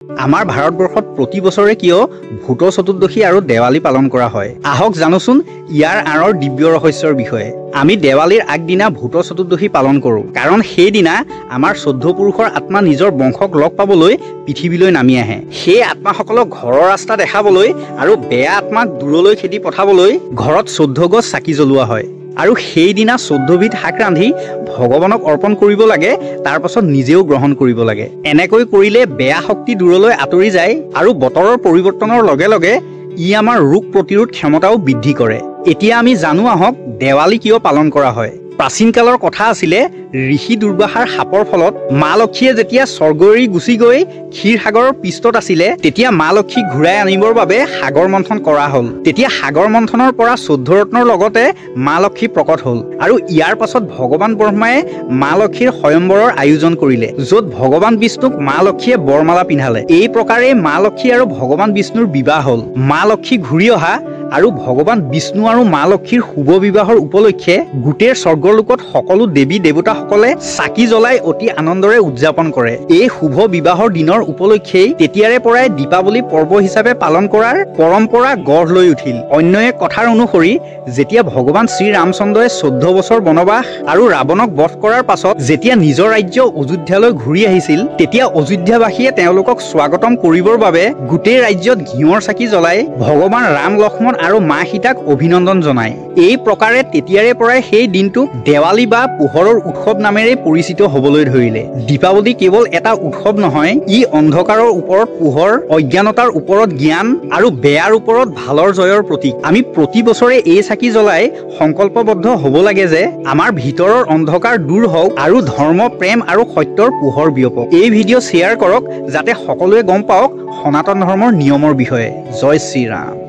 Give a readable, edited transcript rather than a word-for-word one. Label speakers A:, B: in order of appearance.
A: আমাৰ ভাৰতবৰ্ষত প্ৰতি বছৰে কিয় ভূত চতুৰ্দশী আৰু দেৱালী পালন কৰা হয় আহক জানোচোন ইয়াৰ আঁৰৰ দিব্য ৰহস্যৰ বিষয়ে। আমি দেৱালীৰ আগদিনা ভূত চতুৰ্দশী পালন কৰোঁ কাৰণ সেইদিনা আমাৰ 14 পুৰুষৰ আত্মা নিজৰ বংশক লগ পাবলৈ পৃথিৱীলৈ নামি আহে। সেই আত্মাসকলক ঘৰৰ ৰাস্তা দেখাবলৈ আৰু বেয়া আত্মাক দূৰলৈ খেদি পঠাবলৈ ঘৰত 14 গছ চাকি জ্বলোৱা হয় আৰু সেইদিনা 14 বিধ শাক ৰান্ধি ভগৱানক অৰ্পণ কৰিব লাগে, তাৰ পাছত নিজেও গ্ৰহণ কৰিব লাগে। এনেকৈ কৰিলে বেয়া শক্তি দূৰলৈ আঁতৰি যায় আৰু বতৰৰ পৰিৱৰ্তনৰ লগে লগে ই আমাৰ ৰোগ প্ৰতিৰোধ ক্ষমতাও বৃদ্ধি কৰে। এতিয়া আমি জানো আহক দেৱালী কিয় পালন কৰা হয়। প্ৰাচীন কালৰ কথা আছিলে ঋষি দুৰ্বাসাৰ শাপৰ ফলত মা লক্ষ্মীয়ে যেতিয়া স্বৰ্গ এৰি গুচি গৈ ক্ষীৰসাগৰৰ পৃষ্ঠত আছিলে তেতিয়া মা লক্ষ্মীক ঘূৰাই আনিবৰ বাবে সাগৰ মন্থন কৰা হ'ল। তেতিয়া সাগৰ মন্থনৰ পৰা 14 ৰত্নৰ লগতে মা লক্ষ্মী প্ৰকট হ'ল আৰু ইয়াৰ পাছত ভগৱান ব্ৰহ্মাই মা লক্ষ্মীৰ স্বয়ম্বৰৰ আয়োজন কৰিলে, য'ত ভগৱান বিষ্ণুক মা লক্ষ্মীয়ে বৰমালা পিন্ধালে। এই প্ৰকাৰে মা লক্ষ্মী আৰু ভগৱান বিষ্ণুৰ বিবাহ হ'ল। মা লক্ষ্মী ঘূৰি অহা আৰু ভগৱান বিষ্ণু আৰু মা লক্ষ্মীৰ শুভ বিবাহৰ উপলক্ষে গোটেই স্বৰ্গলোকত সকলো দেৱী দেৱতাসকলে চাকি জ্বলাই অতি আনন্দৰে উদযাপন কৰে। এই শুভ বিবাহৰ দিনৰ উপলক্ষেই তেতিয়াৰে পৰাই দীপাৱলী পৰ্ব হিচাপে পালন কৰাৰ পৰম্পৰা গঢ় লৈ উঠিল। অন্য এক কথাৰ অনুসৰি যেতিয়া ভগৱান শ্ৰী ৰামচন্দ্ৰই 14 বছৰ বনবাস আৰু ৰাৱণক বধ কৰাৰ পাছত যেতিয়া নিজৰ ৰাজ্য অযোধ্যালৈ ঘূৰি আহিছিল তেতিয়া অযোধ্যাবাসীয়ে তেওঁলোকক স্বাগতম কৰিবৰ বাবে গোটেই ৰাজ্যত ঘিঁউৰ চাকি জ্বলাই ভগৱান ৰাম লক্ষ্মণ আৰু মা সীতাক অভিনন্দন জনায়। এই প্ৰকাৰে তেতিয়াৰে পৰাই সেই দিনটোক দেৱালী বা পোহৰৰ উৎসৱ নামেৰে পৰিচিত হ'বলৈ ধৰিলে। দীপাৱলী কেৱল এটা উৎসৱ নহয়, ই অন্ধকাৰৰ ওপৰত পোহৰ, অজ্ঞানতাৰ ওপৰত জ্ঞান আৰু বেয়াৰ ওপৰত ভালৰ জয়ৰ প্ৰতীক। আমি প্ৰতি বছৰে এই চাকি জ্বলাই সংকল্পবদ্ধ হ'ব লাগে যে আমাৰ ভিতৰৰ অন্ধকাৰ দূৰ হওক আৰু ধৰ্ম, প্ৰেম আৰু সত্যৰ পোহৰ বিয়পক। এই ভিডিঅ' শ্বেয়াৰ কৰক যাতে সকলোৱে গম পাওক সনাতন ধৰ্মৰ নিয়মৰ বিষয়ে। জয় শ্ৰীৰাম।